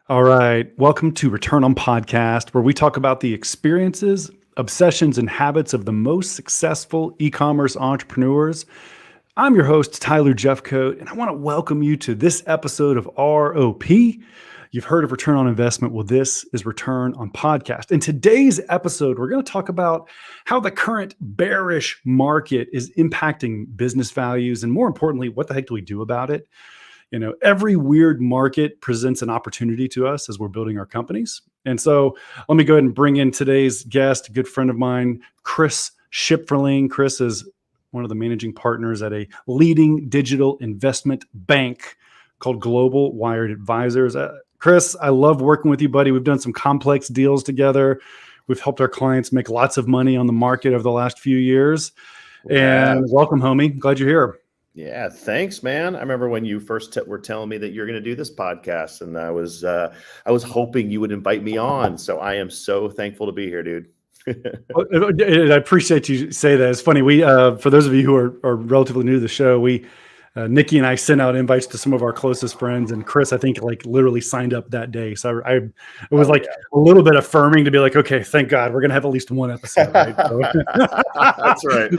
All right. Welcome to Return on Podcast, where we talk about the experiences, obsessions, and habits of the most successful e commerce entrepreneurs. I'm your host, Tyler Jefcoat, and I want to welcome you to this episode of ROP. You've heard of return on investment. Well, this is Return on Podcast. In today's episode, we're going to talk about how the current bearish market is impacting business values, and more importantly, what the heck do we do about it? Every weird market presents an opportunity to us as we're building our companies. And so let me go ahead and bring in today's guest, a good friend of mine, Chris Shipferling. Chris is one of the managing partners at a leading digital investment bank called Global Wired Advisors. Chris, I love working with you, buddy. We've done some complex deals together. We've helped our clients make lots of money on the market over the last few years. And welcome, homie. Glad you're here. Yeah, thanks, man. I remember when you first were telling me that you're going to do this podcast, and I was hoping you would invite me on. So I am so thankful to be here, dude. I appreciate you say that. It's funny. We, for those of you who are relatively new to the show, Nikki and I sent out invites to some of our closest friends, and Chris, I think, like literally signed up that day. So it was a little bit affirming to be like, okay, thank God, we're gonna have at least one episode. Right? So. That's right.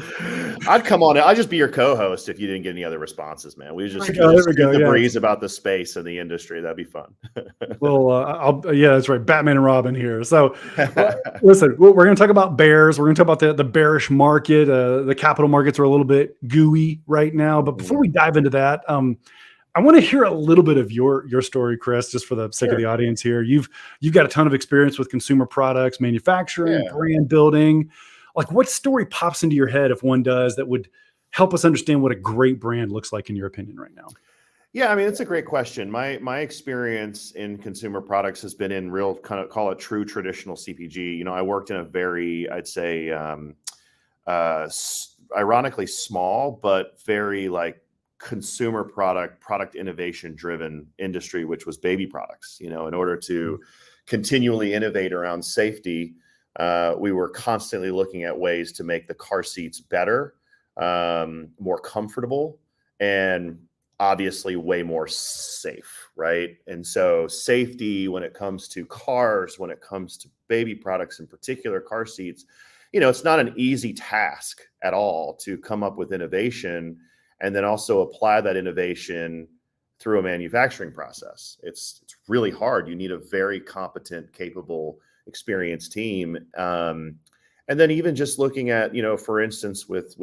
I'd come on. I'd just be your co-host if you didn't get any other responses, man. We just shoot the breeze about the space and the industry. That'd be fun. Well, that's right. Batman and Robin here. So listen, we're going to talk about bears. We're going to talk about the bearish market. The capital markets are a little bit gooey right now. But before we dive into that, I want to hear a little bit of your story, Chris, just for the sake of the audience here. You've got a ton of experience with consumer products, manufacturing, brand building. Like, what story pops into your head, if one does, that would help us understand what a great brand looks like in your opinion right now? Yeah, I mean, it's a great question. My experience in consumer products has been in real, kind of call it true traditional CPG. I worked in a very, I'd say, ironically small, but very like consumer product innovation driven industry, which was baby products. In order to continually innovate around safety, we were constantly looking at ways to make the car seats better, more comfortable, and obviously way more safe, right? And so safety, when it comes to cars, when it comes to baby products, in particular car seats, it's not an easy task at all to come up with innovation and then also apply that innovation through a manufacturing process. It's really hard. You need a very competent, capable, experienced team. And then even just looking at, for instance, with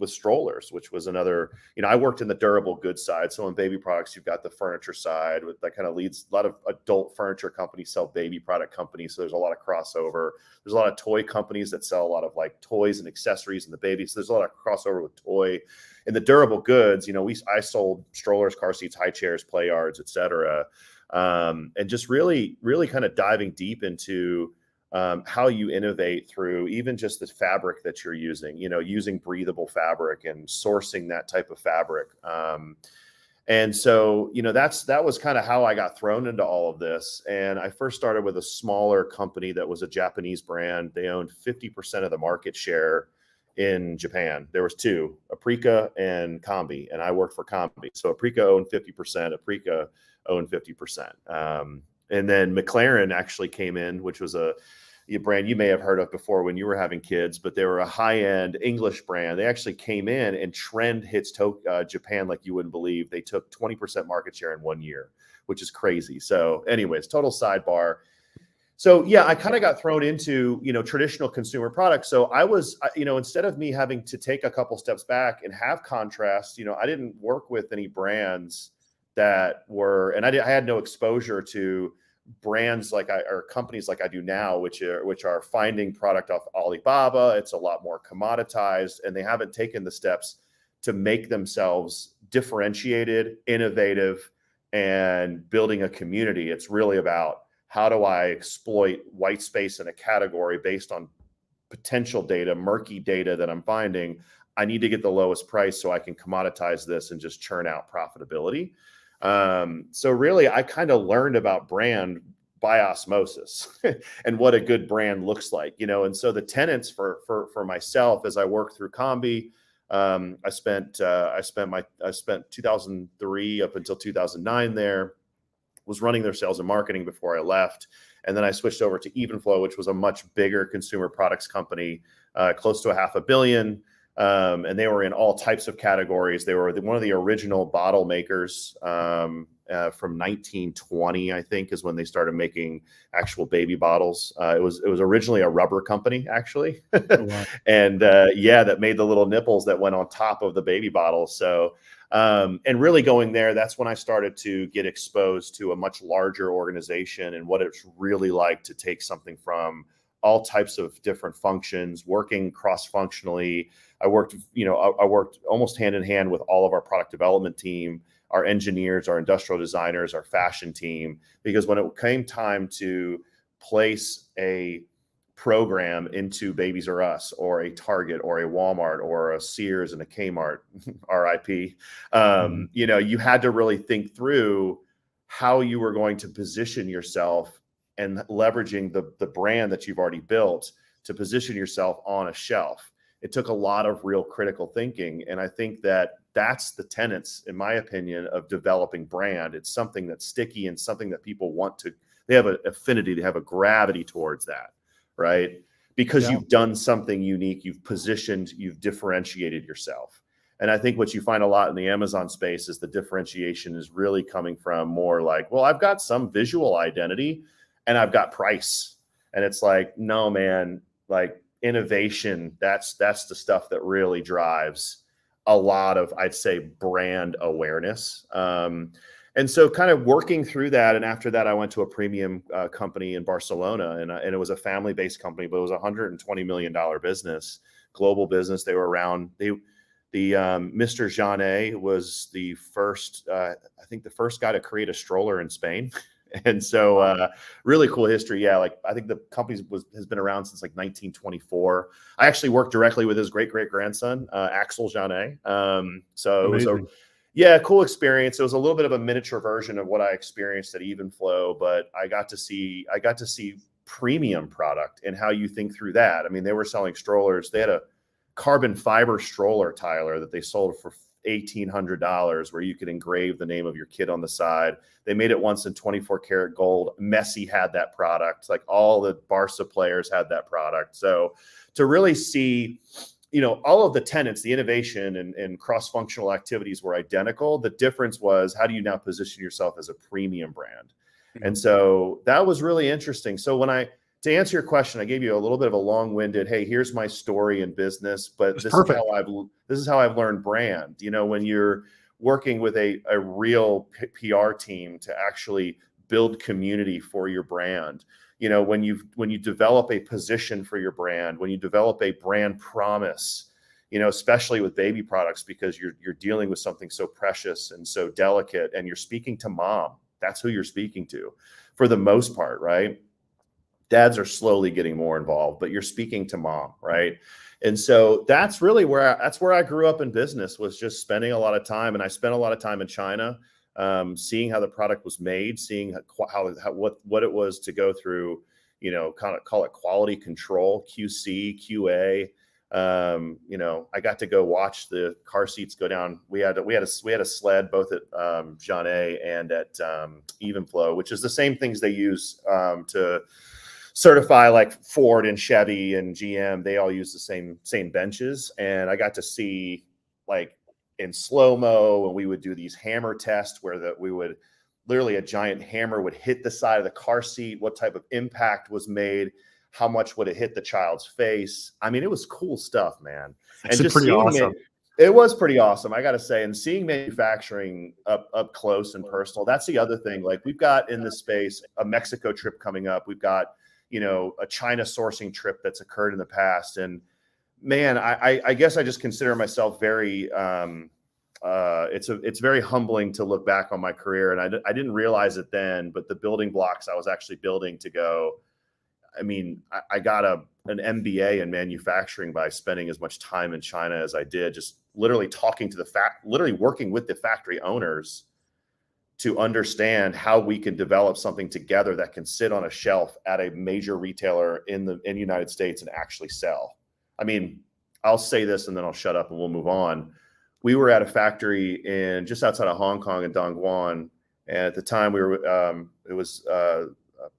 strollers, which was another, I worked in the durable goods side. So in baby products, you've got the furniture side that kind of leads. A lot of adult furniture companies sell baby product companies. So there's a lot of crossover. There's a lot of toy companies that sell a lot of like toys and accessories in the baby. So there's a lot of crossover with toy. In the durable goods, I sold strollers, car seats, high chairs, play yards, et cetera. And just really, really kind of diving deep into how you innovate through even just the fabric that you're using, using breathable fabric and sourcing that type of fabric. And so, that was kind of how I got thrown into all of this. And I first started with a smaller company that was a Japanese brand. They owned 50% of the market share in Japan. There was two, Aprika and Combi, and I worked for Combi. So Aprika owned 50%, Aprika owned 50%. And then McLaren actually came in, which was a brand you may have heard of before when you were having kids, but they were a high-end English brand. They actually came in and trend hits Japan like you wouldn't believe. They took 20% market share in 1 year, which is crazy. So anyways, total sidebar. So yeah, I kind of got thrown into, traditional consumer products. So I was, instead of me having to take a couple steps back and have contrast, I didn't work with any brands that were, and I had no exposure to brands or companies like I do now, which are finding product off Alibaba. It's a lot more commoditized, and they haven't taken the steps to make themselves differentiated, innovative, and building a community. It's really about, how do I exploit white space in a category based on potential data, murky data that I'm finding? I need to get the lowest price so I can commoditize this and just churn out profitability. So really, I kind of learned about brand by osmosis and what a good brand looks like, and so the tenets for myself as I worked through Combi, I spent 2003 up until 2009 there. was running their sales and marketing before I left. And then I switched over to Evenflow, which was a much bigger consumer products company, close to $500 million. And they were in all types of categories. They were one of the original bottle makers from 1920, I think, is when they started making actual baby bottles. It was originally a rubber company, actually. Oh, wow. And that made the little nipples that went on top of the baby bottles. So, and really going there, that's when I started to get exposed to a much larger organization and what it's really like to take something from all types of different functions, working cross-functionally. I worked almost hand in hand with all of our product development team, our engineers, our industrial designers, our fashion team, because when it came time to place a program into Babies R Us or a Target or a Walmart or a Sears and a Kmart, RIP, you had to really think through how you were going to position yourself and leveraging the brand that you've already built to position yourself on a shelf. It took a lot of real critical thinking. And I think that that's the tenets, in my opinion, of developing brand. It's something that's sticky and something that people they have an affinity, they have a gravity towards that, right? Because you've done something unique, you've positioned, you've differentiated yourself. And I think what you find a lot in the Amazon space is the differentiation is really coming from more like, well, I've got some visual identity and I've got price. And it's like, no, man, like innovation, that's the stuff that really drives a lot of, I'd say, brand awareness. And so kind of working through that. And after that, I went to a premium company in Barcelona, and it was a family-based company, but it was a $120 million business, global business. They were around, Mr. Jeannet was the first, I think the first guy to create a stroller in Spain. And so really cool history. Yeah, like I think the company has been around since like 1924. I actually worked directly with his great-great-grandson, Axel Jeannet. So Amazing. it was cool experience. It was a little bit of a miniature version of what I experienced at Evenflow, but I got to see premium product and how you think through that. I mean, they were selling strollers. They had a carbon fiber stroller, Tyler, that they sold for $1,800, where you could engrave the name of your kid on the side. They made it once in 24 karat gold. Messi had that product. Like all the Barca players had that product. So to really see, all of the tenets, the innovation and cross-functional activities were identical. The difference was, how do you now position yourself as a premium brand? Mm-hmm. And so that was really interesting. So to answer your question, I gave you a little bit of a long-winded, hey, here's my story in business, but this is how I've learned brand. When you're working with a real PR team to actually build community for your brand, when you develop a position for your brand, when you develop a brand promise, especially with baby products, because you're dealing with something so precious and so delicate, and you're speaking to mom. That's who you're speaking to for the most part, right? Dads are slowly getting more involved, but you're speaking to mom, right? And so that's really where I grew up in business, was just spending a lot of time. And I spent a lot of time in China, seeing how the product was made, seeing what it was to go through, kind of call it quality control, QC, QA. I got to go watch the car seats go down. We had a sled both at Jeannet and at Evenflow, which is the same things they use to certify, like Ford and Chevy and GM. They all use the same benches. And I got to see, like, in slow-mo, and we would do these hammer tests where we would literally, a giant hammer would hit the side of the car seat, what type of impact was made, how much would it hit the child's face. I mean, it was cool stuff, man. And just pretty awesome. It was pretty awesome, I got to say. And seeing manufacturing up close and personal, that's the other thing. Like, we've got in this space a Mexico trip coming up. We've got, a China sourcing trip that's occurred in the past. And man, I guess I just consider myself very, it's very humbling to look back on my career. And I didn't realize it then, but the building blocks I was actually building to go, I mean, I got an MBA in manufacturing by spending as much time in China as I did, just literally literally working with the factory owners to understand how we can develop something together that can sit on a shelf at a major retailer in the United States and actually sell. I mean, I'll say this and then I'll shut up and we'll move on. We were at a factory just outside of Hong Kong in Dongguan, And at the time we were, it was I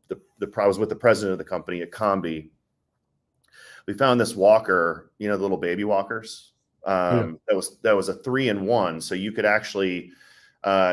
was with the president of the company at Combi. We found this walker, the little baby walkers. That was a 3-in-1. So you could actually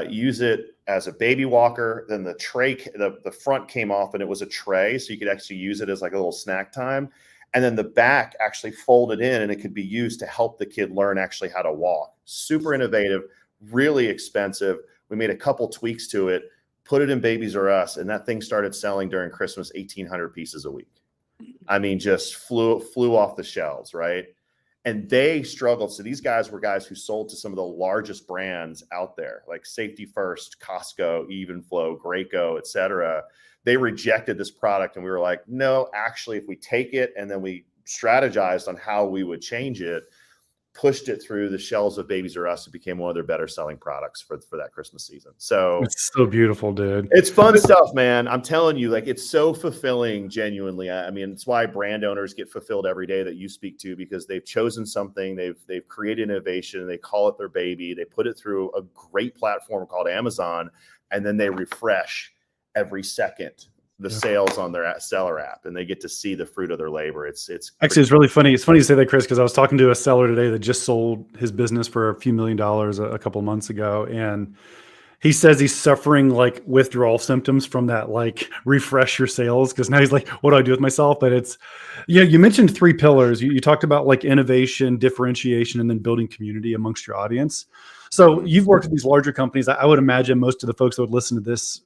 use it as a baby walker. Then the tray, the front came off and it was a tray. So you could actually use it as like a little snack time. And then the back actually folded in and it could be used to help the kid learn actually how to walk. Super innovative, really expensive. We made a couple tweaks to it, put it in Babies R Us, and that thing started selling during Christmas, 1,800 pieces a week. I mean, just flew off the shelves, right? And they struggled. So these guys were guys who sold to some of the largest brands out there, like Safety First, Costco, Evenflow, Graco, et cetera. They rejected this product. And we were like, no, actually, if we take it and then we strategized on how we would change it, pushed it through the shelves of Babies R Us, it became one of their better selling products for that Christmas season. So it's so beautiful, dude. It's fun stuff, man. I'm telling you, like, it's so fulfilling, genuinely. I mean, it's why brand owners get fulfilled every day that you speak to, because they've chosen something, they've created innovation, they call it their baby, they put it through a great platform called Amazon, and then they refresh every second the sales on their seller app, and they get to see the fruit of their labor. It's actually, it's really funny. It's funny you say that, Chris, because I was talking to a seller today that just sold his business for a few $1 million a couple of months ago. And he says he's suffering like withdrawal symptoms from that, like refresh your sales. Cause now he's like, what do I do with myself? But it's, you mentioned 3 pillars. You talked about like innovation, differentiation, and then building community amongst your audience. So you've worked at these larger companies. I would imagine most of the folks that would listen to this,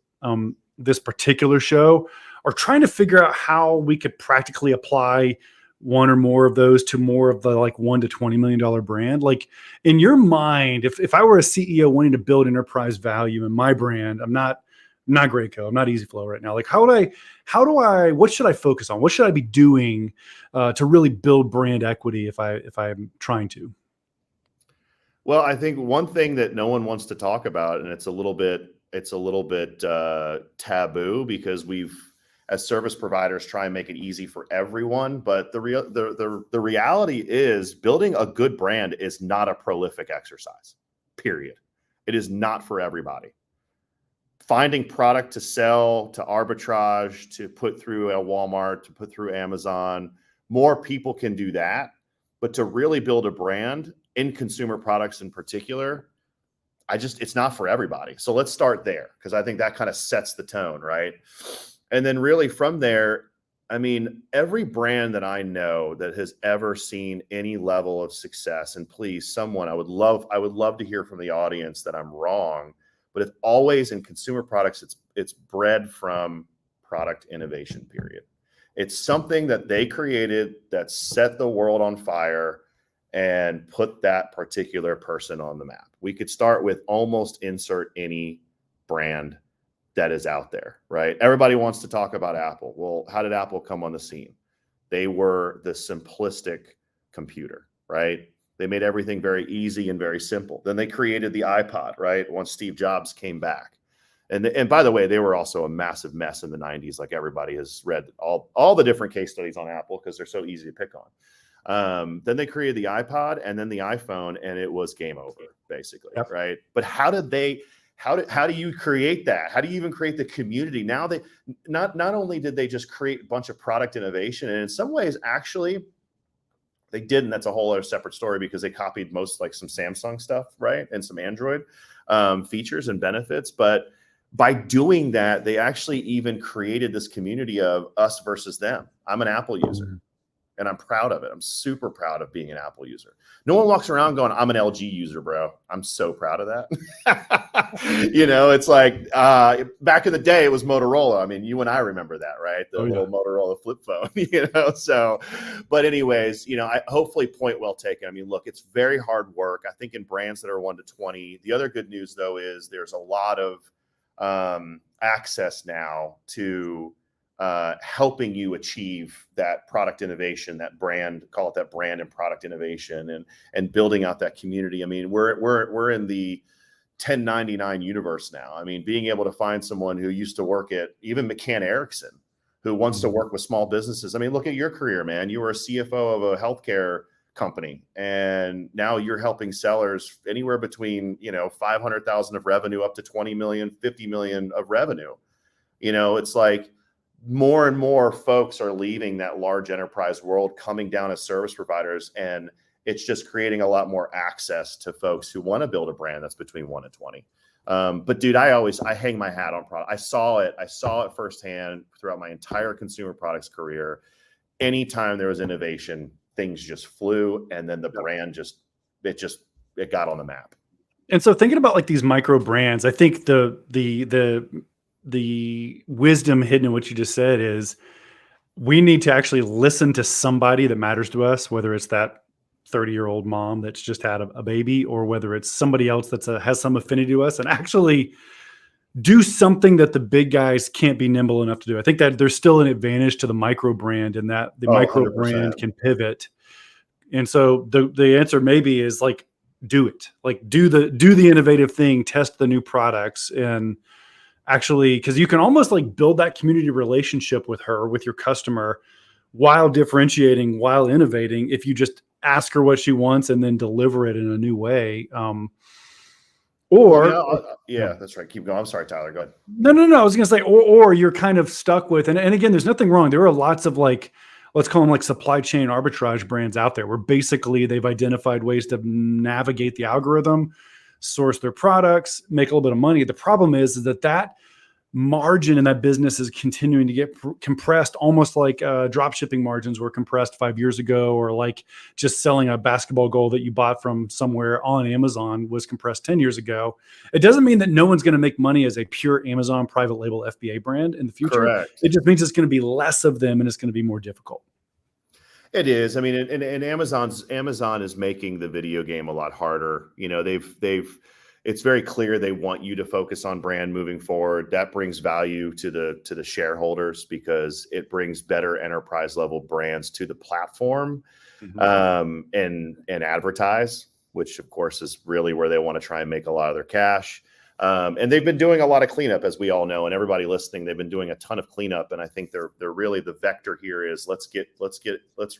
this particular show are trying to figure out how we could practically apply one or more of those to more of the like $1 to $20 million brand. Like in your mind, if I were a CEO wanting to build enterprise value in my brand, I'm not Graco, I'm not EasyFlow right now. Like what should I focus on? What should I be doing to really build brand equity if I'm trying to? Well, I think one thing that no one wants to talk about, and it's a little bit taboo, because we've, as service providers, try and make it easy for everyone. But the reality is, building a good brand is not a prolific exercise, period. It is not for everybody. Finding product to sell, to arbitrage, to put through a Walmart, to put through Amazon, more people can do that. But to really build a brand in consumer products in particular, it's not for everybody. So let's start there, because I think that kind of sets the tone, right? And then really from there, I mean, every brand that I know that has ever seen any level of success, and please, someone, I would love to hear from the audience that I'm wrong, but it's always in consumer products, it's bred from product innovation, period. It's something that they created that set the world on fire and put that particular person on the map. We could start with almost insert any brand that is out there, right? Everybody wants to talk about Apple. Well, how did Apple come on the scene? They were the simplistic computer, right? They made everything very easy and very simple. Then they created the iPod, right? Once Steve Jobs came back. And by the way, they were also a massive mess in the 90s. Like, everybody has read all the different case studies on Apple because they're so easy to pick on. Then they created the iPod and then the iPhone, and it was game over, basically, right? But how do you create that? How do you even create the community? Now they not only did they just create a bunch of product innovation, and in some ways, actually, they did, and that's a whole other separate story, because they copied most, like, some Samsung stuff, right? And some Android features and benefits. But by doing that, they actually even created this community of us versus them. I'm an Apple user, and I'm proud of it. I'm super proud of being an Apple user. No one walks around going, I'm an LG user, bro. I'm so proud of that. It's like, back in the day, it was Motorola. I mean, you and I remember that, right? The little Motorola flip phone, So, but anyways, hopefully, point well taken. I mean, look, it's very hard work. I think in brands that are 1 to 20, the other good news, though, is there's a lot of access now to helping you achieve that product innovation, that brand, call it that brand and product innovation, and building out that community. I mean, we're in the 1099 universe now. I mean, being able to find someone who used to work at even McCann Erickson, who wants to work with small businesses. I mean, look at your career, man. You were a CFO of a healthcare company, and now you're helping sellers anywhere between 500,000 of revenue up to 20 million, 50 million of revenue. It's like more and more folks are leaving that large enterprise world, coming down as service providers, and it's just creating a lot more access to folks who want to build a brand that's between 1 and 20. But dude, I hang my hat on product. I saw it firsthand throughout my entire consumer products career. Anytime there was innovation, things just flew, and then the brand it got on the map. And so thinking about like these micro brands, I think the wisdom hidden in what you just said is we need to actually listen to somebody that matters to us, whether it's that 30-year-old mom that's just had a baby, or whether it's somebody else that's has some affinity to us, and actually do something that the big guys can't be nimble enough to do. I think that there's still an advantage to the micro brand, and that the micro 100%. brand can pivot. And so the answer maybe is like, do it, like do the innovative thing, test the new products, and actually, because you can almost like build that community relationship with your customer, while differentiating, while innovating, if you just ask her what she wants and then deliver it in a new way. Yeah, that's right. Keep going. I'm sorry, Tyler. Go ahead. No. I was going to say, or you're kind of stuck with, and again, there's nothing wrong. There are lots of like, let's call them like supply chain arbitrage brands out there where basically they've identified ways to navigate the algorithm, source their products, make a little bit of money. The problem is that margin in that business is continuing to get compressed, almost like drop shipping margins were compressed 5 years ago, or like just selling a basketball goal that you bought from somewhere on Amazon was compressed 10 years ago. It doesn't mean that no one's going to make money as a pure Amazon private label FBA brand in the future. Correct. It just means it's going to be less of them, and it's going to be more difficult. It is. I mean, and Amazon is making the video game a lot harder. It's very clear they want you to focus on brand moving forward. That brings value to the shareholders because it brings better enterprise level brands to the platform, and advertise, which of course is really where they want to try and make a lot of their cash. And they've been doing a lot of cleanup, as we all know, and everybody listening, they've been doing a ton of cleanup. And I think they're really, the vector here is let's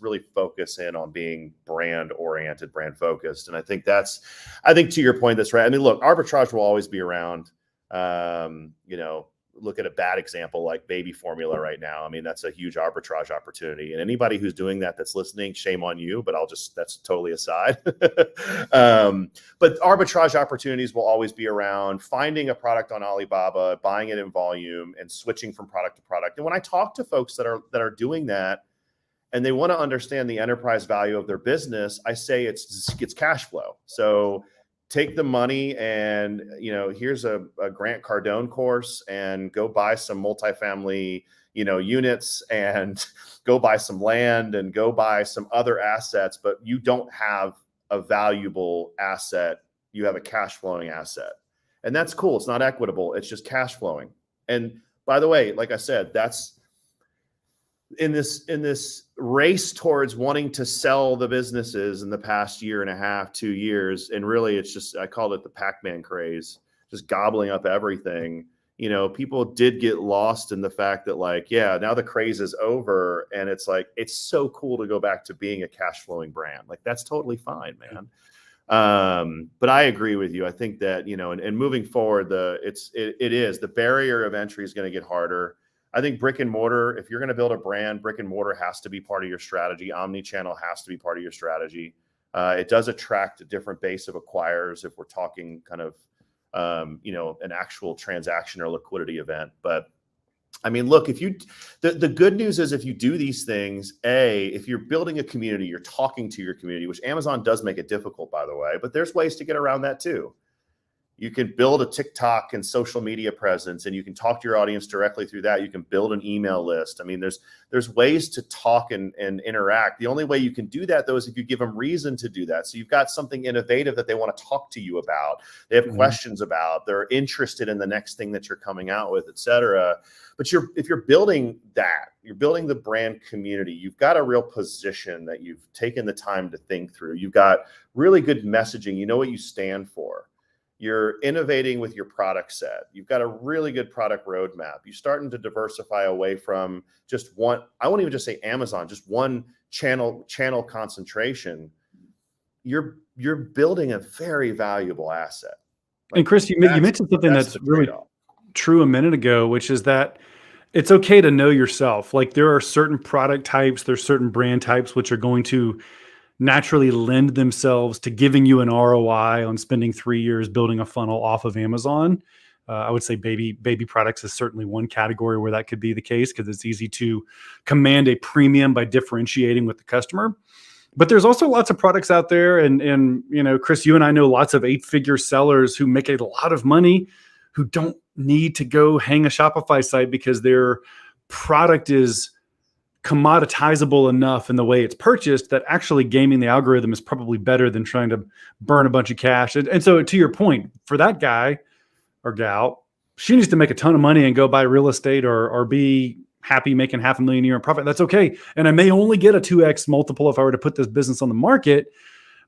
really focus in on being brand oriented, brand focused. And I think to your point, that's right. I mean, look, arbitrage will always be around. Look at a bad example like baby formula right now. I mean, that's a huge arbitrage opportunity. And anybody who's doing that's listening, shame on you, but that's totally aside. But arbitrage opportunities will always be around finding a product on Alibaba, buying it in volume, and switching from product to product. And when I talk to folks that are doing that, and they want to understand the enterprise value of their business, I say it's cash flow. So take the money and, here's a Grant Cardone course, and go buy some multifamily, units, and go buy some land, and go buy some other assets, but you don't have a valuable asset. You have a cash flowing asset, and that's cool. It's not equitable. It's just cash flowing. And by the way, like I said, that's in this race towards wanting to sell the businesses in the past year and a half, 2 years. And really it's just, I called it the Pac-Man craze, just gobbling up everything. People did get lost in the fact that now the craze is over, and it's like, it's so cool to go back to being a cash flowing brand. Like, that's totally fine, man. But I agree with you. I think that, and moving forward, the barrier of entry is going to get harder. I think brick and mortar, if you're going to build a brand, brick and mortar has to be part of your strategy. Omnichannel has to be part of your strategy. It does attract a different base of acquirers if we're talking kind of, an actual transaction or liquidity event. But I mean, look, the good news is if you do these things, if you're building a community, you're talking to your community, which Amazon does make it difficult, by the way, but there's ways to get around that too. You can build a TikTok and social media presence, and you can talk to your audience directly through that. You can build an email list. I mean, there's ways to talk and interact. The only way you can do that, though, is if you give them reason to do that. So you've got something innovative that they want to talk to you about. They have questions about. They're interested in the next thing that you're coming out with, et cetera. But if you're building that, you're building the brand community, you've got a real position that you've taken the time to think through. You've got really good messaging. You know what you stand for. You're innovating with your product set. You've got a really good product roadmap. You're starting to diversify away from just one. I won't even just say Amazon, just one channel concentration. you're building a very valuable asset. And Chris, you mentioned something that's the really trade-off. true a minute ago, which is that it's okay to know yourself. Like there are certain product types, there's certain brand types which are going to naturally lend themselves to giving you an ROI on spending 3 years building a funnel off of Amazon. I would say baby products is certainly one category where that could be the case because it's easy to command a premium by differentiating with the customer. But there's also lots of products out there, and Chris, you and I know lots of 8-figure sellers who make a lot of money, who don't need to go hang a Shopify site because their product is commoditizable enough in the way it's purchased that actually gaming the algorithm is probably better than trying to burn a bunch of cash. And so to your point, for that guy or gal, she needs to make a ton of money and go buy real estate or be happy making $500,000 a year in profit. That's okay. And I may only get a 2x multiple if I were to put this business on the market,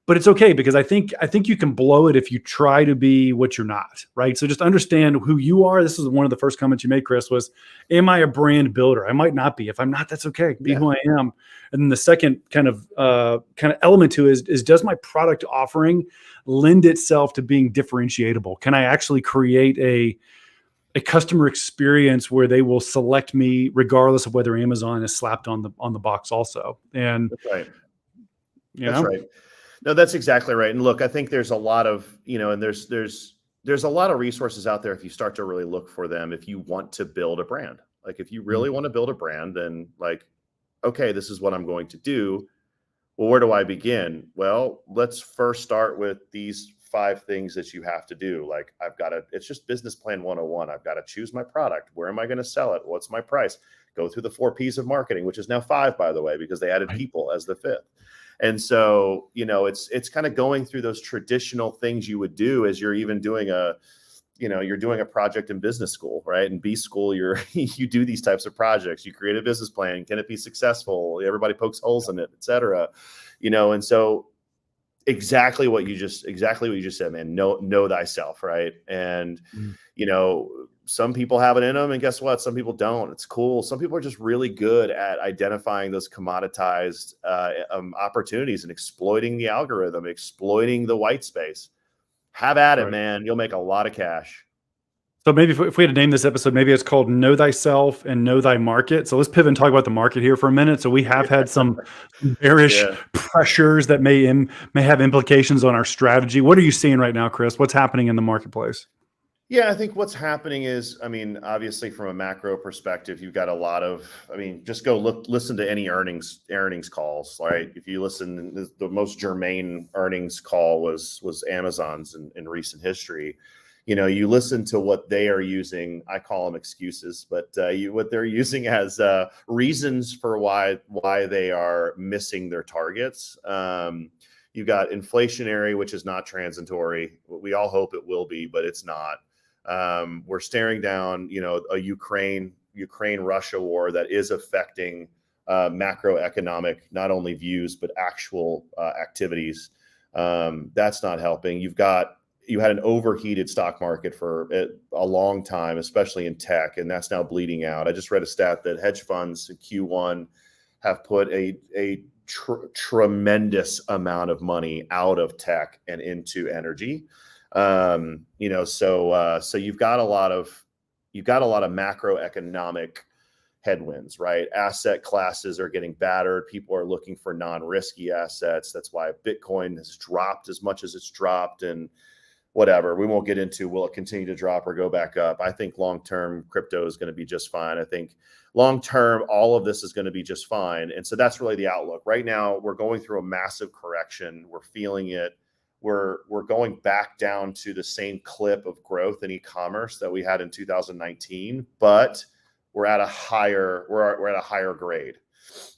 but it's okay because I think you can blow it if you try to be what you're not, right? So just understand who you are. This is one of the first comments you made, Chris, was, am I a brand builder? I might not be. If I'm not, that's okay. Be who I am. And then the second kind of element to it is does my product offering lend itself to being differentiatable? Can I actually create a customer experience where they will select me regardless of whether Amazon is slapped on the box also? And That's right. That's right. No, that's exactly right. And look, I think there's a lot of, and there's a lot of resources out there if you start to really look for them, if you want to build a brand. Like if you really want to build a brand, then like, okay, this is what I'm going to do. Well, where do I begin? Well, let's first start with these 5 things that you have to do. Like it's just business plan 101. I've got to choose my product. Where am I going to sell it? What's my price? Go through the 4 P's of marketing, which is now 5, by the way, because they added people as the 5th. And so, it's kind of going through those traditional things you would do as you're even doing you're doing a project in business school, right? In B school, you do these types of projects. You create a business plan. Can it be successful? Everybody pokes holes in it, et cetera. And so exactly what you just said, man. Know thyself, right? And some people have it in them, and guess what? Some people don't. It's cool. Some people are just really good at identifying those commoditized opportunities and exploiting the algorithm, exploiting the white space. Have at it, man. You'll make a lot of cash. So maybe if we had to name this episode, maybe it's called Know Thyself and Know Thy Market. So let's pivot and talk about the market here for a minute. So we have had some bearish pressures that may have implications on our strategy. What are you seeing right now, Chris? What's happening in the marketplace? Yeah, I think what's happening is, obviously from a macro perspective, you've got a lot of, just go listen to any earnings calls, right? If you listen, the most germane earnings call was Amazon's in recent history. You listen to what they are using. I call them excuses, but what they're using as reasons for why they are missing their targets. You've got inflationary, which is not transitory. We all hope it will be, but it's not. We're staring down, a Ukraine-Russia war that is affecting macroeconomic, not only views, but actual activities. That's not helping. You had an overheated stock market for a long time, especially in tech, and that's now bleeding out. I just read a stat that hedge funds in Q1 have put a tremendous amount of money out of tech and into energy. So you've got a lot of macroeconomic headwinds, right? Asset classes are getting battered. People are looking for non-risky assets. That's why Bitcoin has dropped as much as it's dropped, and whatever. We won't get into will it continue to drop or go back up. I think long-term crypto is going to be just fine. I think long-term, all of this is going to be just fine. And so that's really the outlook. Right now, we're going through a massive correction. We're feeling it. We're going back down to the same clip of growth in e-commerce that we had in 2019, but we're at a higher grade.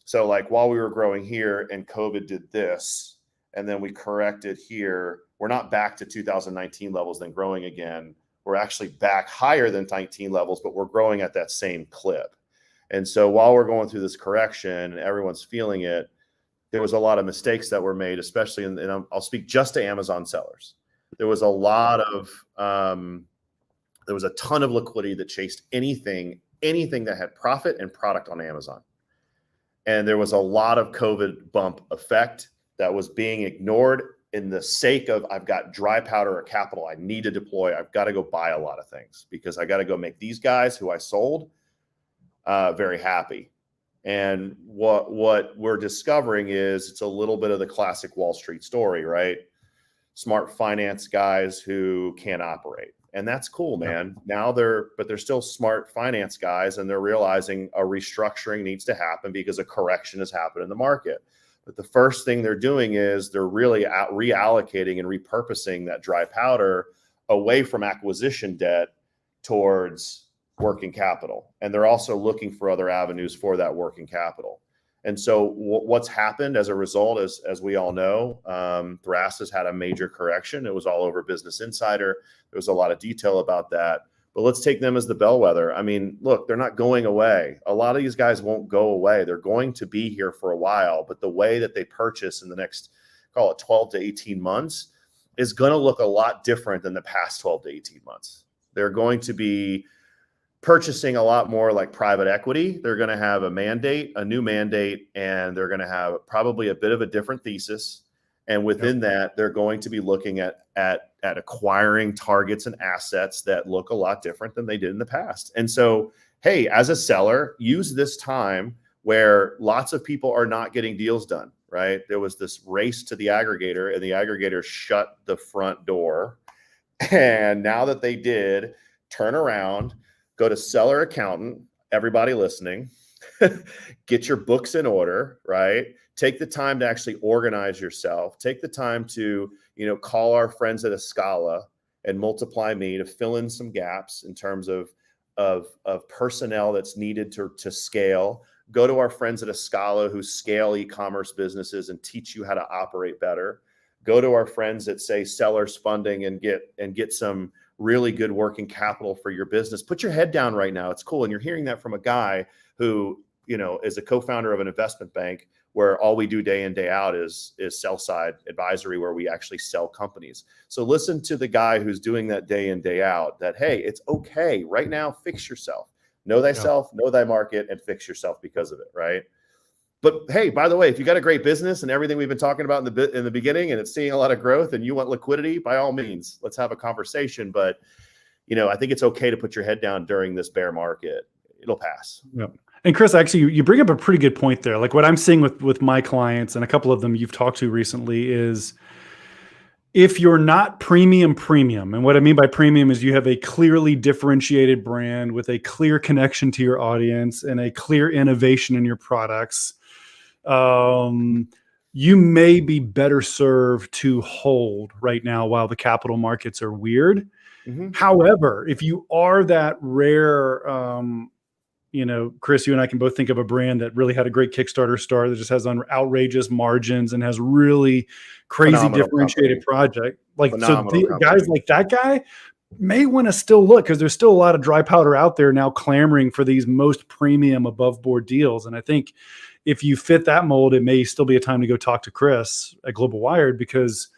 So like while we were growing here and COVID did this, and then we corrected here, we're not back to 2019 levels, then growing again. We're actually back higher than 19 levels, but we're growing at that same clip. And so while we're going through this correction and everyone's feeling it, there was a lot of mistakes that were made, especially and I'll speak just to Amazon sellers. There was there was a ton of liquidity that chased anything that had profit and product on Amazon. And there was a lot of COVID bump effect that was being ignored in the sake of I've got dry powder or capital I need to deploy, I've got to go buy a lot of things because I got to go make these guys who I sold very happy. And what we're discovering is it's a little bit of the classic Wall Street story, right? Smart finance guys who can't operate. And that's cool, man. Now they're still smart finance guys, and they're realizing a restructuring needs to happen because a correction has happened in the market. But the first thing they're doing is they're really reallocating and repurposing that dry powder away from acquisition debt towards working capital. And they're also looking for other avenues for that working capital. And so what's happened as a result, as we all know, Thras has had a major correction. It was all over Business Insider. There was a lot of detail about that. But let's take them as the bellwether. I mean, look, they're not going away. A lot of these guys won't go away. They're going to be here for a while. But the way that they purchase in the next, call it 12 to 18 months, is going to look a lot different than the past 12 to 18 months. They're going to be purchasing a lot more like private equity. They're going to have a new mandate, and they're going to have probably a bit of a different thesis. And within that, they're going to be looking at acquiring targets and assets that look a lot different than they did in the past. And so, hey, as a seller, use this time where lots of people are not getting deals done, right? There was this race to the aggregator, and the aggregator shut the front door. And now that they did, turn around, go to seller accountant, everybody listening, get your books in order, right? Take the time to actually organize yourself. Take the time to, call our friends at Escala and Multiply Me to fill in some gaps in terms of personnel that's needed to scale. Go to our friends at Escala who scale e-commerce businesses and teach you how to operate better. Go to our friends that say Sellers Funding and get some really good working capital for your business. Put your head down right now. It's cool. And you're hearing that from a guy who, is a co-founder of an investment bank where all we do day in, day out is sell side advisory, where we actually sell companies. So listen to the guy who's doing that day in, day out, that, hey, it's okay right now. Fix yourself, know thyself, know thy market, and fix yourself because of it. Right. But hey, by the way, if you got a great business and everything we've been talking about in the beginning, and it's seeing a lot of growth, and you want liquidity, by all means, let's have a conversation. But, I think it's okay to put your head down during this bear market. It'll pass. Yep. And Chris, actually, you bring up a pretty good point there. Like what I'm seeing with my clients, and a couple of them you've talked to recently, is if you're not premium, and what I mean by premium is you have a clearly differentiated brand with a clear connection to your audience and a clear innovation in your products, you may be better served to hold right now while the capital markets are weird. Mm-hmm. However, if you are that rare, Chris, you and I can both think of a brand that really had a great Kickstarter start that just has outrageous margins and has really crazy phenomenal differentiated project. Like, guys like that guy may want to still look, because there's still a lot of dry powder out there now clamoring for these most premium above board deals. And I think if you fit that mold, it may still be a time to go talk to Chris at Global Wired, because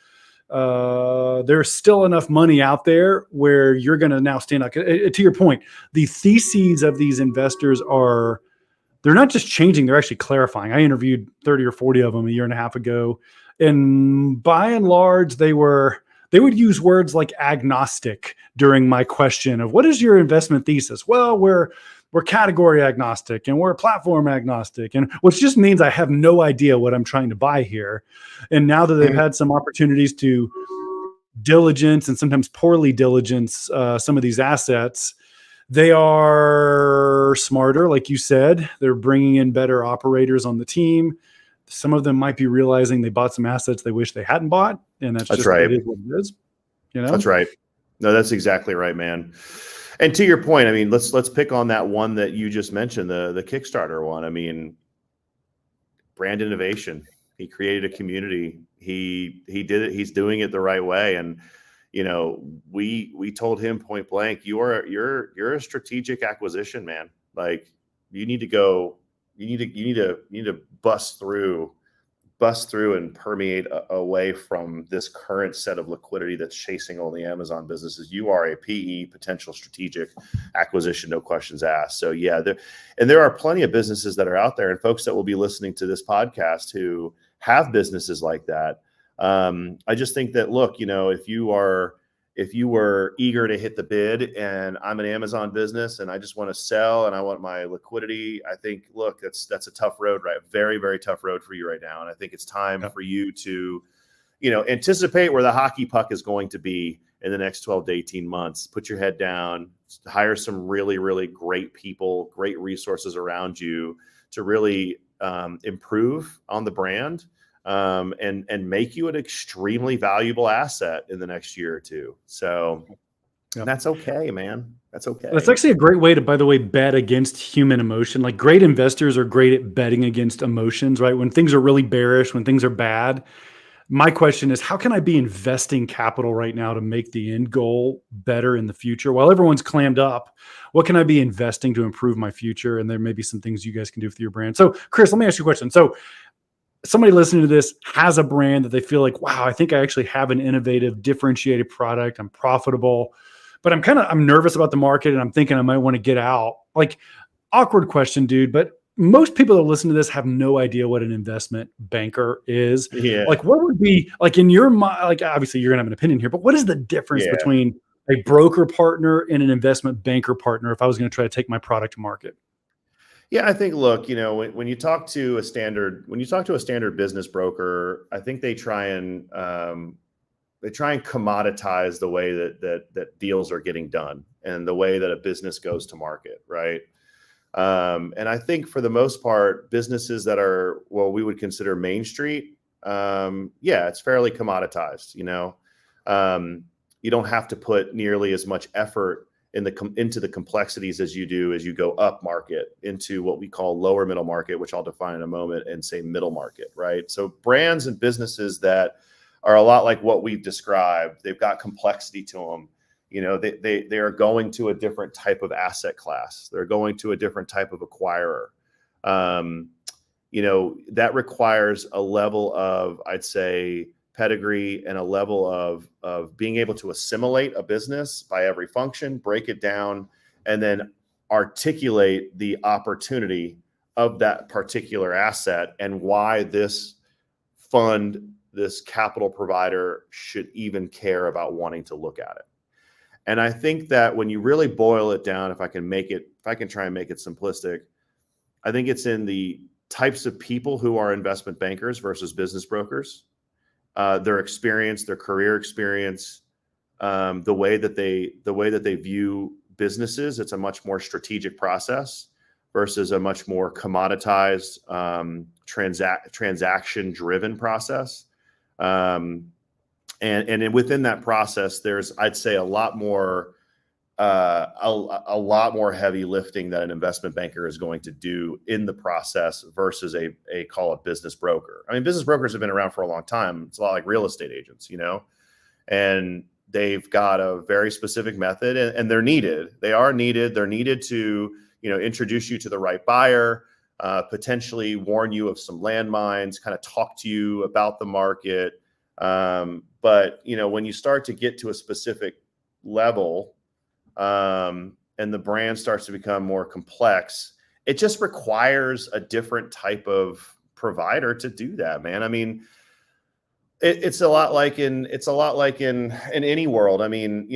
there's still enough money out there where you're going to now stand up. To your point, the theses of these investors they're not just changing, they're actually clarifying. I interviewed 30 or 40 of them a year and a half ago. And by and large, they would use words like agnostic during my question of what is your investment thesis? Well, we're category agnostic and we're platform agnostic, and which just means I have no idea what I'm trying to buy here. And now that they've had some opportunities to diligence and sometimes poorly diligence some of these assets, they are smarter. Like you said, they're bringing in better operators on the team. Some of them might be realizing they bought some assets they wish they hadn't bought. And that's just right. It is what it is. That's right. No, that's exactly right, man. And to your point, I mean, let's pick on that one that you just mentioned, the Kickstarter one. I mean, brand innovation. He created a community. He did it. He's doing it the right way. And we told him point blank, you're a strategic acquisition, man. Like you need to bust through and permeate away from this current set of liquidity that's chasing only Amazon businesses. You are a PE, potential strategic acquisition, no questions asked. So yeah, there are plenty of businesses that are out there, and folks that will be listening to this podcast who have businesses like that. I just think that, look, if you were eager to hit the bid and I'm an Amazon business and I just want to sell and I want my liquidity, I think, look, that's a tough road, right? Very, very tough road for you right now. And I think it's time for you to, anticipate where the hockey puck is going to be in the next 12 to 18 months. Put your head down, hire some really, really great people, great resources around you to really improve on the brand. And make you an extremely valuable asset in the next year or two. So that's okay, man. That's okay. That's actually a great way to, by the way, bet against human emotion. Like great investors are great at betting against emotions, right? When things are really bearish, when things are bad. My question is, how can I be investing capital right now to make the end goal better in the future? While everyone's clammed up, what can I be investing to improve my future? And there may be some things you guys can do with your brand. So Chris, let me ask you a question. So somebody listening to this has a brand that they feel like, wow, I think I actually have an innovative, differentiated product. I'm profitable, but I'm nervous about the market and I'm thinking I might want to get out. Like, awkward question, dude, but most people that listen to this have no idea what an investment banker is. Yeah. Like, what would be, like, in your mind, like, obviously you're gonna have an opinion here, but what is the difference between a broker partner and an investment banker partner if I was going to try to take my product to market? Yeah, I think, look, when you talk to a standard business broker, I think they try and commoditize the way that deals are getting done and the way that a business goes to market, right? And I think for the most part, businesses that are what we would consider Main Street, it's fairly commoditized. You don't have to put nearly as much effort into the complexities as you go up market into what we call lower middle market, which I'll define in a moment, and say middle market, right? So brands and businesses that are a lot like what we've described, they've got complexity to them. They are going to a different type of asset class. They're going to a different type of acquirer. That requires a level of, I'd say, pedigree and a level of being able to assimilate a business by every function, break it down, and then articulate the opportunity of that particular asset and why this fund, this capital provider should even care about wanting to look at it. And I think that when you really boil it down, if I can try and make it simplistic, I think it's in the types of people who are investment bankers versus business brokers, their experience, their career experience, the way that they view businesses. It's a much more strategic process versus a much more commoditized, transaction-driven process. And within that process, there's, I'd say, a lot more heavy lifting that an investment banker is going to do in the process versus a call it business broker. I mean, business brokers have been around for a long time. It's a lot like real estate agents, and they've got a very specific method, and they're needed. They are needed. They're needed to, introduce you to the right buyer, potentially warn you of some landmines, kind of talk to you about the market. But when you start to get to a specific level, and the brand starts to become more complex, it just requires a different type of provider to do that, man. I mean, it's a lot like in any world. I mean,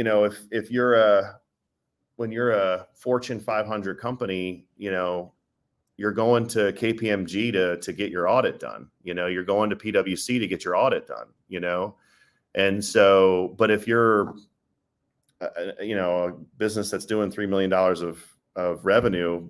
when you're a Fortune 500 company, you're going to KPMG to get your audit done. You're going to PwC to get your audit done. And so, but if you're a business that's doing $3 million of revenue,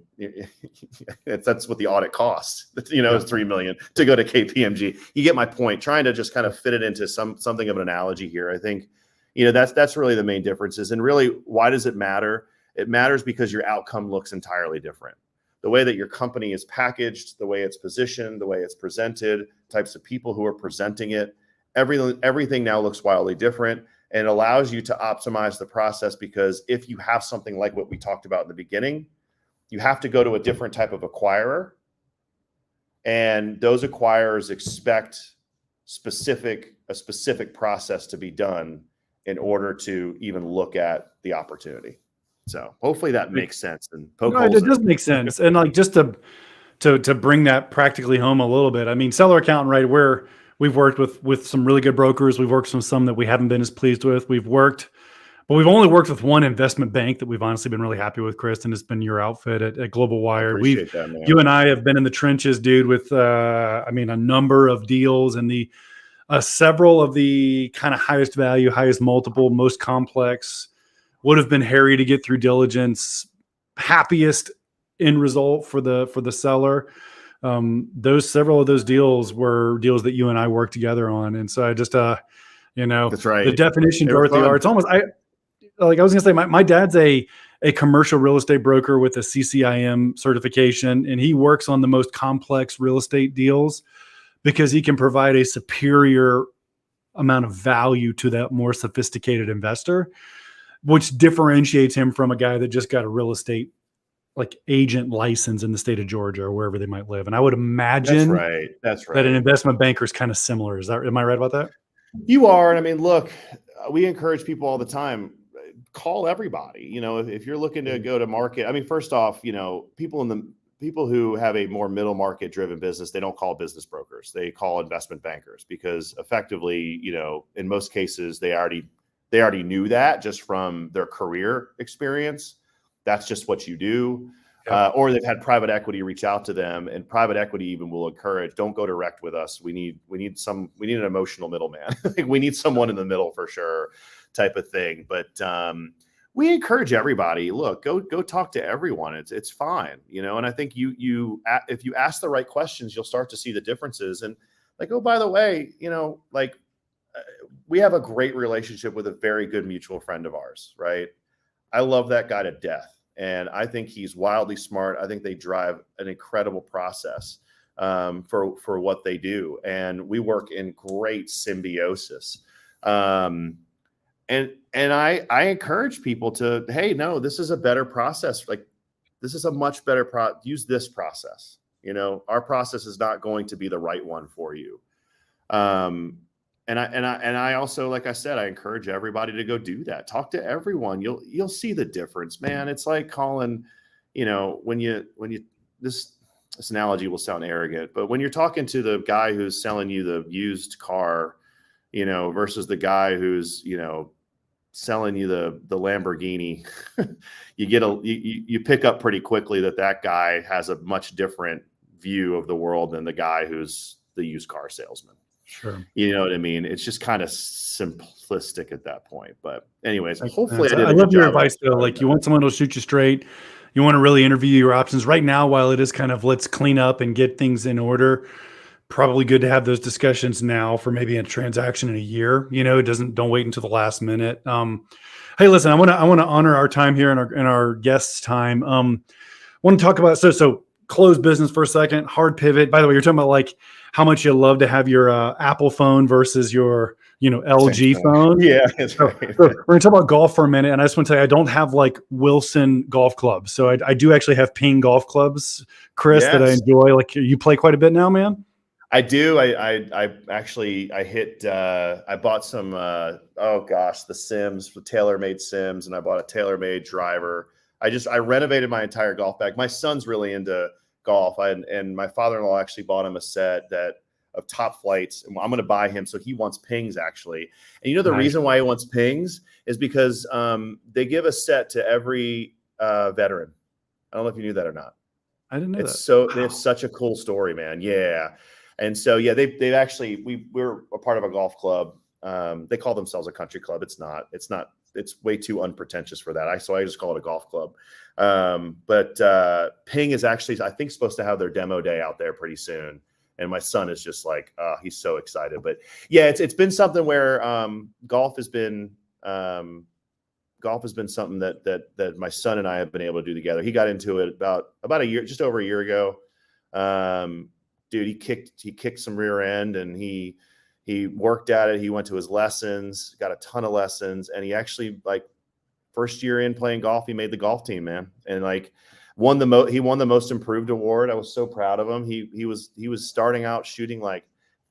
that's what the audit costs. Is $3 million to go to KPMG. You get my point. Trying to just kind of fit it into something of an analogy here. I think, that's really the main differences. And really, why does it matter? It matters because your outcome looks entirely different. The way that your company is packaged, the way it's positioned, the way it's presented, types of people who are presenting it, everything now looks wildly different. And it allows you to optimize the process, because if you have something like what we talked about in the beginning, you have to go to a different type of acquirer. And those acquirers expect a specific process to be done in order to even look at the opportunity. So hopefully that makes sense. And it does make sense. And like, just to bring that practically home a little bit, I mean, seller accountant, right? we've worked with some really good brokers. We've worked with some that we haven't been as pleased with. But we've only worked with one investment bank that we've honestly been really happy with, Chris, and it's been your outfit at Global I Wire. appreciate that, man. You and I have been in the trenches, dude, with a number of deals and the several of the kind of highest value, highest multiple, most complex, would have been hairy to get through diligence, happiest end result for the seller. Several of those deals were deals that you and I worked together on, and so I just That's right. the definition They to were what they fun. are. It's almost I was gonna say my dad's a commercial real estate broker with a CCIM certification, and he works on the most complex real estate deals because he can provide a superior amount of value to that more sophisticated investor, which differentiates him from a guy that just got a real estate like agent license in the state of Georgia or wherever they might live. And I would That's imagine right. That's that an right. investment banker is kind of similar. Am I right about that? You are. And I mean, look, we encourage people all the time, call everybody. If you're looking to go to market, I mean, first off, people who have a more middle market driven business, they don't call business brokers. They call investment bankers because effectively, in most cases, they already knew that just from their career experience. That's just what you do. Yep. Or they've had private equity reach out to them, and private equity even will encourage, don't go direct with us. We need an emotional middleman. We need someone in the middle for sure, type of thing. But we encourage everybody, look, go talk to everyone. It's fine. And I think if you ask the right questions, you'll start to see the differences. And like, oh, by the way, we have a great relationship with a very good mutual friend of ours, right? I love that guy to death. And I think he's wildly smart. I think they drive an incredible process for what they do. And we work in great symbiosis. And I encourage people to, hey, no, this is a better process. Like, this is a much better use this process. Our process is not going to be the right one for you. And I also, like I said, I encourage everybody to go do that. Talk to everyone. You'll see the difference, man. It's like calling, this analogy will sound arrogant, but when you're talking to the guy who's selling you the used car, versus the guy who's, selling you the Lamborghini, you pick up pretty quickly that guy has a much different view of the world than the guy who's the used car salesman. Sure. You know what I mean? It's just kind of simplistic at that point. But anyways, hopefully I love your advice though. Like, you want someone to shoot you straight. You want to really interview your options right now. While it is kind of, let's clean up and get things in order, probably good to have those discussions now for maybe a transaction in a year. Don't wait until the last minute. Hey, listen, I want to honor our time here and our guests' time. Want to talk about so close business for a second. Hard pivot. By the way, you're talking about like how much you love to have your Apple phone versus your LG phone. Yeah, that's right. So we're gonna talk about golf for a minute, and I just want to tell you, I don't have like Wilson golf clubs, so I do actually have Ping golf clubs, Chris, that I enjoy. Like, you play quite a bit now, man. I do. I bought some, the Sims, the TaylorMade Sims, and I bought a TaylorMade driver. I renovated my entire golf bag. My son's really into golf. And my father-in-law actually bought him a set of Top Flights. And I'm going to buy him. So he wants Pings actually. And the reason why he wants Pings is because they give a set to every veteran. I don't know if you knew that or not. I didn't know that. So they have such a cool story, man. Yeah. And so, yeah, they've actually, we're a part of a golf club. They call themselves a country club. It's not, it's way too unpretentious for that. So I just call it a golf club. But Ping is actually, I think, supposed to have their demo day out there pretty soon. And my son is just like, he's so excited. But yeah, it's been something where golf has been something that my son and I have been able to do together. He got into it about a year, just over a year ago. Dude, he kicked some rear end, and he worked at it. He went to his lessons, got a ton of lessons, and he actually, like, first year in playing golf, he made the golf team, man, and like he won the most improved award. I was so proud of him. He was starting out shooting like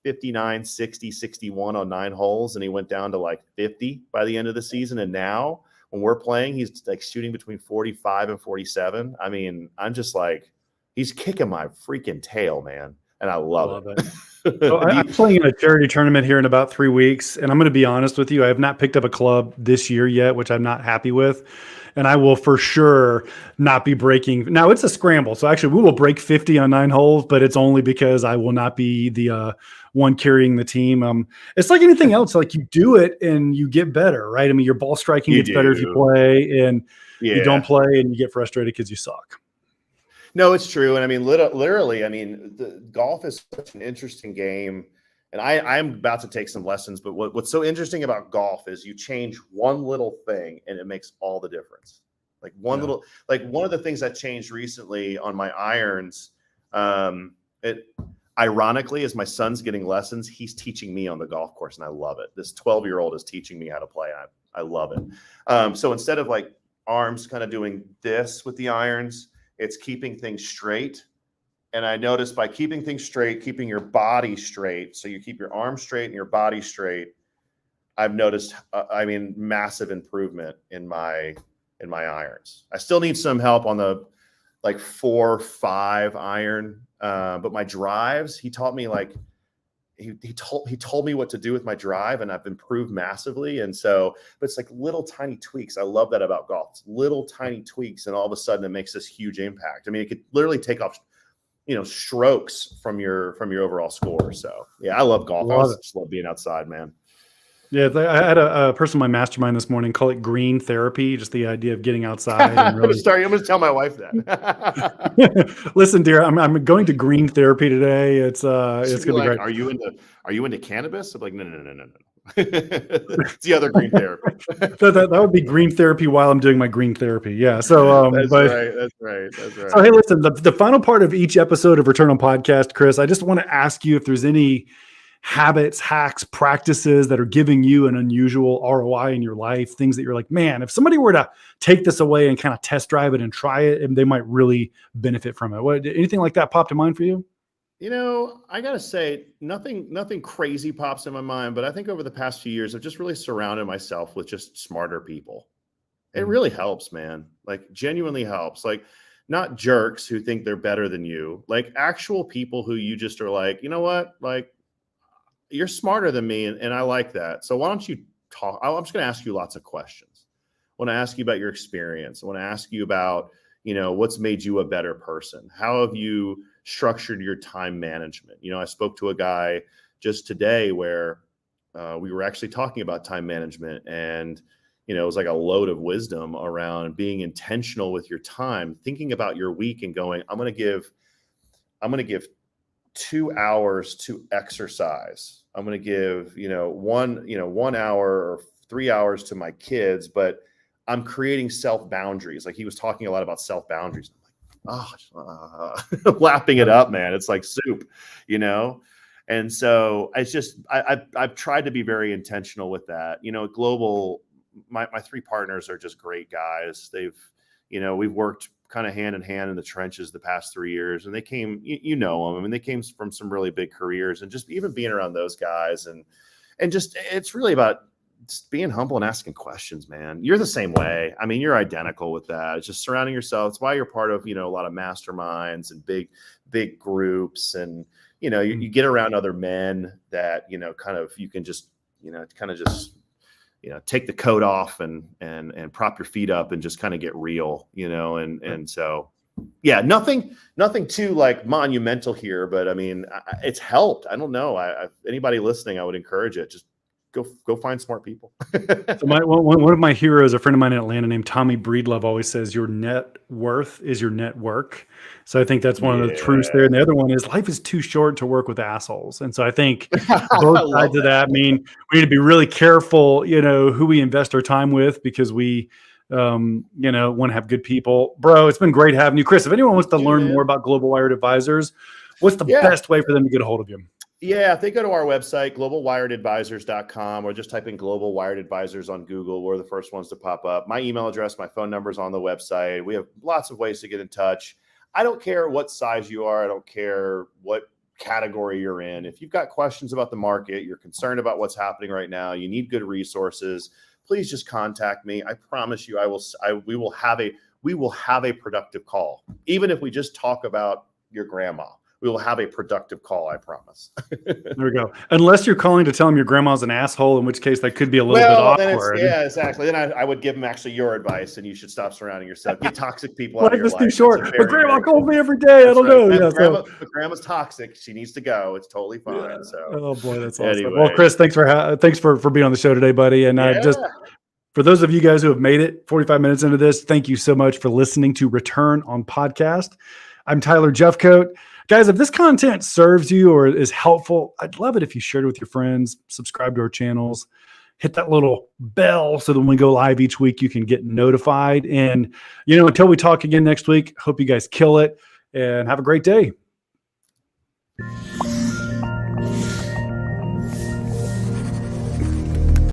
59, 60, 61 on 9 holes, and he went down to like 50 by the end of the season. And now when we're playing, he's like shooting between 45 and 47. I mean, I'm just like, he's kicking my freaking tail, man. and I love Love it. So it. I'm playing in a charity tournament here in about 3 weeks, and I'm going to be honest with you. I have not picked up a club this year yet, which I'm not happy with. And I will for sure not be breaking. Now it's a scramble. So actually we will break 50 on 9 holes, but it's only because I will not be the one carrying the team. It's like anything else. Like you do it and you get better, right? I mean, your ball striking You gets better if you do. play, and you don't Yeah. play and you get frustrated because you suck. No, it's true. And I mean, literally, I mean, the golf is such an interesting game. And I'm about to take some lessons, but what's so interesting about golf is you change one little thing and it makes all the difference. Like one of the things that changed recently on my irons, it ironically, as my son's getting lessons, he's teaching me on the golf course, and I love it. This 12-year-old is teaching me how to play. I love it. So instead of like arms kind of doing this with the irons, it's keeping things straight. And I noticed by keeping things straight, keeping your body straight, so you keep your arms straight and your body straight, I've noticed, massive improvement in my irons. I still need some help on the like 4-5 iron, but my drives, he taught me like he told me what to do with my drive, and I've improved massively. And so, but it's like little tiny tweaks. I love that about golf. It's little tiny tweaks, and all of a sudden it makes this huge impact. I mean, it could literally take off, strokes from your overall score. So yeah, I love golf. I just love being outside, man. Yeah, I had a person in my mastermind this morning call it green therapy, just the idea of getting outside. And really... I'm going to tell my wife that. Listen, dear, I'm going to green therapy today. It's going to be great. Are you into cannabis? I'm like, no. It's the other green therapy. that would be green therapy while I'm doing my green therapy. Yeah. So That's right. So hey, listen, the final part of each episode of Return on Podcast, Chris, I just want to ask you if there's any habits, hacks, practices that are giving you an unusual ROI in your life, things that you're like, man, if somebody were to take this away and kind of test drive it and try it, and they might really benefit from it. Anything like that pop to mind for you? I got to say, nothing crazy pops in my mind, but I think over the past few years, I've just really surrounded myself with just smarter people. It really helps, man. Like genuinely helps. Like not jerks who think they're better than you, like actual people who you just are like, you know what? Like, you're smarter than me, and I like that. So why don't you talk? I'm just going to ask you lots of questions. I want to ask you about your experience. I want to ask you about, what's made you a better person. How have you structured your time management? I spoke to a guy just today where we were actually talking about time management, and it was like a load of wisdom around being intentional with your time, thinking about your week and going, I'm going to give 2 hours to exercise. I'm going to give, 1 hour or 3 hours to my kids, but I'm creating self boundaries. Like he was talking a lot about self boundaries. I'm like, lapping it up, man. It's like soup, And so it's just, I've tried to be very intentional with that. Global, my 3 partners are just great guys. They've, we've worked kind of hand in hand in the trenches the past 3 years, and they came, them. I mean, they came from some really big careers, and just even being around those guys and just, it's really about just being humble and asking questions, man. You're the same way. I mean, you're identical with that. It's just surrounding yourself. It's why you're part of, a lot of masterminds and big groups. And, you get around other men that, kind of, you can just, take the coat off and prop your feet up and just kind of get real, and so, yeah, nothing too like monumental here, but I mean, it's helped. I don't know. Anybody listening, I would encourage it. Just go find smart people. So one of my heroes, a friend of mine in Atlanta named Tommy Breedlove, always says your net worth is your network. So I think that's one of the truths there. And the other one is life is too short to work with assholes. And so I think both sides of that mean we need to be really careful, who we invest our time with, because we, want to have good people. Bro, it's been great having you. Chris, if anyone wants to learn more about Global Wired Advisors, what's the best way for them to get a hold of you? Yeah, if they go to our website, globalwiredadvisors.com, or just type in Global Wired Advisors on Google, we're the first ones to pop up. My email address, my phone number is on the website. We have lots of ways to get in touch. I don't care what size you are. I don't care what category you're in. If you've got questions about the market, you're concerned about what's happening right now, you need good resources, please just contact me. I promise you, we will have a productive call. Even if we just talk about your grandma, we will have a productive call, I promise. There we go. Unless you're calling to tell them your grandma's an asshole, in which case that could be a little bit awkward. Yeah, exactly. Then I would give them actually your advice, and you should stop surrounding yourself. Get toxic people out Life of your is life. too short. Very, But grandma very calls me every day. I don't know. Yeah, but grandma's toxic. She needs to go. It's totally fine. yeah. So, Oh boy, that's awesome. anyway. Well, Chris, thanks for being on the show today, buddy. And just for those of you guys who have made it 45 minutes into this, thank you so much for listening to Return on Podcast. I'm Tyler Jefcoat. Guys, if this content serves you or is helpful, I'd love it if you shared it with your friends, subscribe to our channels, hit that little bell so that when we go live each week, you can get notified. And, until we talk again next week, hope you guys kill it and have a great day.